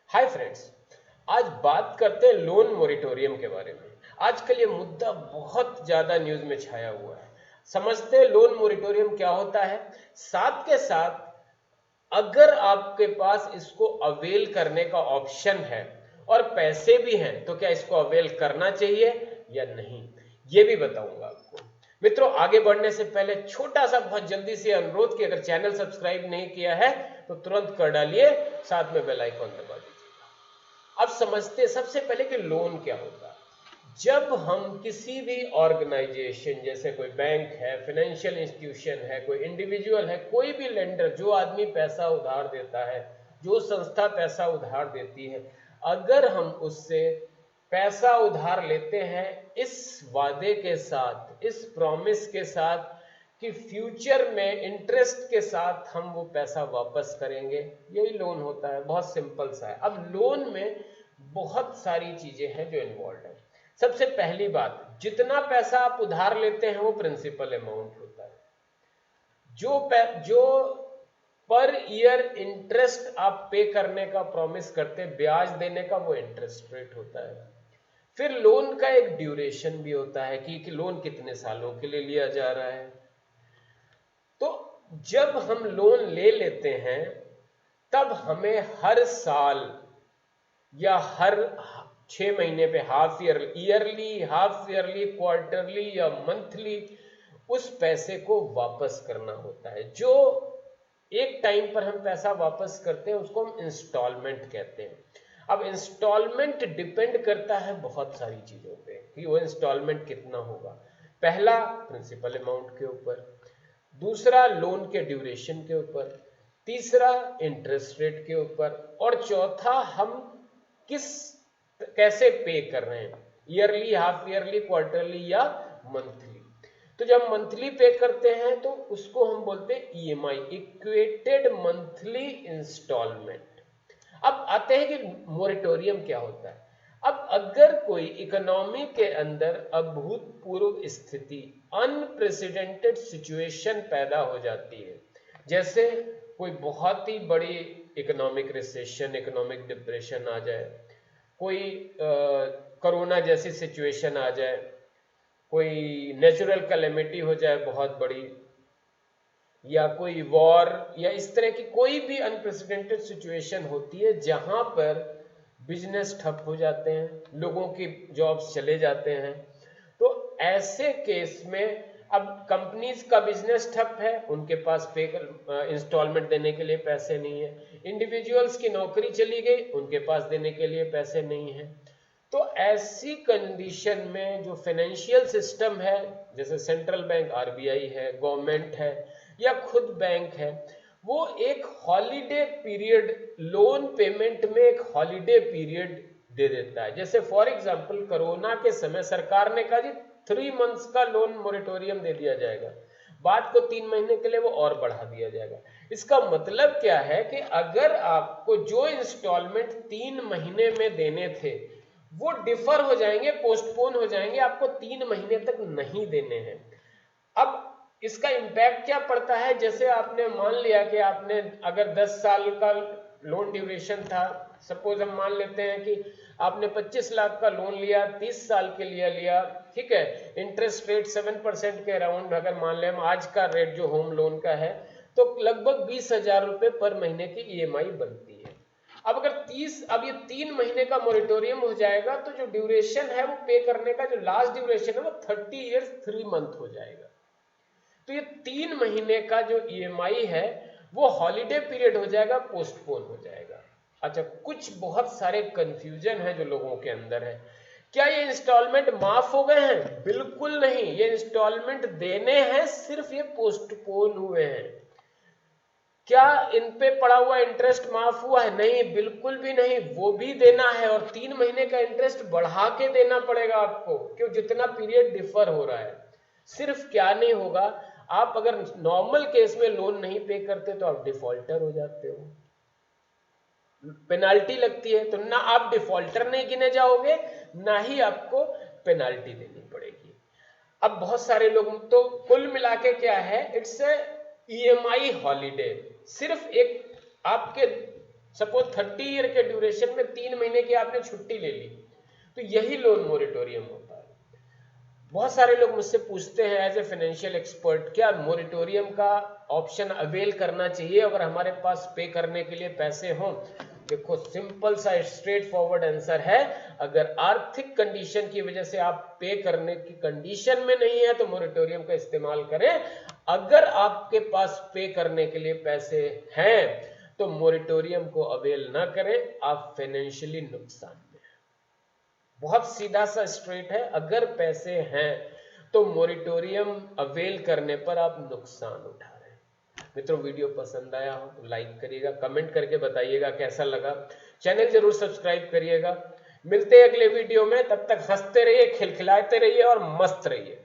Hi friends, आज बात करते हैं लोन मोरिटोरियम के बारे में। आजकल ये मुद्दा बहुत ज़्यादा न्यूज़ में छाया हुआ है। समझते हैं लोन मोरिटोरियम क्या होता है, साथ के साथ अगर आपके पास इसको अवेल करने का ऑप्शन है और पैसे भी हैं तो क्या इसको अवेल करना चाहिए या नहीं, ये भी बताऊंगा आपको। मित्रों, आगे बढ़ने से पहले छोटा सा बहुत जल्दी से अनुरोध कि अगर चैनल सब्सक्राइब नहीं किया है तो तुरंत कर डालिए, साथ में बेल आइकॉन दबा दीजिए। अब समझते हैं सबसे पहले कि लोन क्या होता है। जब हम किसी भी ऑर्गेनाइजेशन जैसे कोई बैंक है, फाइनेंशियल इंस्टीट्यूशन है, कोई इंडिविजुअल है, कोई भी लेंडर, जो आदमी पैसा उधार देता है, जो संस्था पैसा उधार देती है, अगर हम उससे पैसा उधार लेते हैं इस वादे के साथ, इस प्रॉमिस के साथ कि फ्यूचर में इंटरेस्ट के साथ हम वो पैसा वापस करेंगे, यही लोन होता है। बहुत सिंपल सा है। अब लोन में बहुत सारी चीजें हैं जो इन्वॉल्व है। सबसे पहली बात, जितना पैसा आप उधार लेते हैं वो प्रिंसिपल अमाउंट होता है। जो पर ईयर इंटरेस्ट आप पे करने का प्रॉमिस करते हैं, ब्याज देने का, वो इंटरेस्ट रेट होता है। फिर लोन का एक ड्यूरेशन भी होता है कि लोन कितने सालों के लिए लिया जा रहा है। तो जब हम लोन ले लेते हैं तब हमें हर साल या हर 6 महीने पे, half yearly, half yearly, quarterly या मंथली उस पैसे को वापस करना होता है। जो एक टाइम पर हम पैसा वापस करते हैं उसको हम इंस्टॉलमेंट कहते हैं। अब इंस्टॉलमेंट डिपेंड करता है बहुत सारी चीजों पे कि वो इंस्टॉलमेंट कितना होगा। पहला प्रिंसिपल अमाउंट के ऊपर, दूसरा लोन के ड्यूरेशन के ऊपर, तीसरा इंटरेस्ट रेट के ऊपर, और चौथा हम किस कैसे पे कर रहे हैं, ईयरली, हाफ ईयरली, क्वार्टरली या मंथली। तो जब मंथली पे करते हैं तो उसको हम बोलते हैं ईएमआई, इक्वेटेड मंथली इंस्टॉलमेंट। अब आते हैं कि मोरिटोरियम क्या होता है। अब अगर कोई इकोनॉमी के अंदर अभूतपूर्व स्थिति, अनप्रेसिडेंटेड सिचुएशन पैदा हो जाती है, जैसे कोई बहुत ही बड़ी इकोनॉमिक रिसेशन, इकोनॉमिक डिप्रेशन आ जाए, कोई कोरोना जैसी सिचुएशन आ जाए, कोई नेचुरल कैलेमिटी हो जाए बहुत बड़ी, या कोई वॉर, या इस तरह की कोई भी अनप्रेसिडेंटेड सिचुएशन होती है जहां पर बिजनेस ठप हो जाते हैं, लोगों की जॉब्स चले जाते हैं। तो ऐसे केस में अब कंपनीज का बिजनेस ठप है, उनके पास पे इंस्टॉलमेंट देने के लिए पैसे नहीं है। इंडिविजुअल्स की नौकरी चली गई, उनके पास देने के लिए पैसे नहीं है। तो ऐसी कंडीशन में जो फाइनेंशियल सिस्टम है, जैसे सेंट्रल बैंक आरबीआई है, गवर्नमेंट है, या खुद बैंक है, वो एक हॉलीडे पीरियड, लोन पेमेंट में एक हॉलीडे पीरियड दे देता है। जैसे फॉर एग्जांपल कोरोना के समय सरकार ने कहा जी 3 मंथ्स का लोन मोरिटोरियम दे दिया जाएगा, बात को 3 महीने के लिए वो और बढ़ा दिया जाएगा। इसका मतलब क्या है कि अगर आपको जो इंस्टॉलमेंट 3 महीने में देने थे वो डिफर हो जाएंगे, पोस्टपोन हो जाएंगे, आपको 3 महीने तक नहीं देने हैं। अब इसका इंपैक्ट क्या पड़ता है, जैसे आपने मान लिया कि आपने अगर 10 साल का लोन ड्यूरेशन था, सपोज हम मान लेते हैं कि आपने 25 लाख का लोन लिया, 30 साल के लिए लिया, ठीक है, इंटरेस्ट रेट 7% के अराउंड अगर मान लें आज का रेट जो होम लोन का है, तो लगभग 20,000 रुपए पर महीने की ईएमआई बनती है। अब ये 3 महीने का मोरिटोरियम हो जाएगा तो जो ड्यूरेशन है वो पे करने का, जो लास्ट ड्यूरेशन है वो 30 ईयर्स 3 मंथ हो जाएगा। तो ये 3 महीने का जो ईएमआई है वो हॉलीडे पीरियड हो जाएगा, पोस्टपोन हो जाएगा। अच्छा, कुछ बहुत सारे कंफ्यूजन है जो लोगों के अंदर है। क्या ये इंस्टॉलमेंट माफ हो गए हैं? बिल्कुल नहीं, ये इंस्टॉलमेंट देने हैं, सिर्फ ये पोस्टपोन हुए हैं। क्या इन पे पड़ा हुआ इंटरेस्ट माफ हुआ है? नहीं, बिल्कुल भी नहीं, वो भी देना है, और 3 महीने का इंटरेस्ट बढ़ा के देना पड़ेगा आपको, क्यों, जितना पीरियड डिफर हो रहा है। सिर्फ क्या नहीं होगा, आप अगर नॉर्मल केस में लोन नहीं पे करते तो आप डिफॉल्टर हो जाते हो, पेनाल्टी लगती है, तो ना आप डिफॉल्टर नहीं गिने जाओगे, ना ही आपको पेनाल्टी देनी पड़ेगी। अब बहुत सारे लोग, तो कुल मिला के क्या है, इट्स ए ईएमआई हॉलीडे। सिर्फ एक आपके सपोज 30 ईयर के ड्यूरेशन में 3 महीने की आपने छुट्टी ले ली, तो यही लोन मोरिटोरियम होता है। बहुत सारे लोग मुझसे पूछते हैं एज ए फाइनेंशियल एक्सपर्ट, क्या मोरिटोरियम का ऑप्शन अवेल करना चाहिए अगर हमारे पास पे करने के लिए पैसे हों? देखो, सिंपल सा स्ट्रेट फॉरवर्ड आंसर है, अगर आर्थिक कंडीशन की वजह से आप पे करने की कंडीशन में नहीं है तो मोरिटोरियम का इस्तेमाल करें। अगर आपके पास पे करने के लिए पैसे हैं तो मोरिटोरियम को अवेल ना करें, आप फाइनेंशियली नुकसान में। बहुत सीधा सा स्ट्रेट है, अगर पैसे हैं तो मोरिटोरियम अवेल करने पर आप नुकसान उठा रहे हैं। मित्रों, वीडियो पसंद आया हो तो लाइक करिएगा, कमेंट करके बताइएगा कैसा लगा, चैनल जरूर सब्सक्राइब करिएगा। मिलते हैं अगले वीडियो में, तब तक हंसते रहिए, खिलखिलाते रहिए और मस्त रहिए।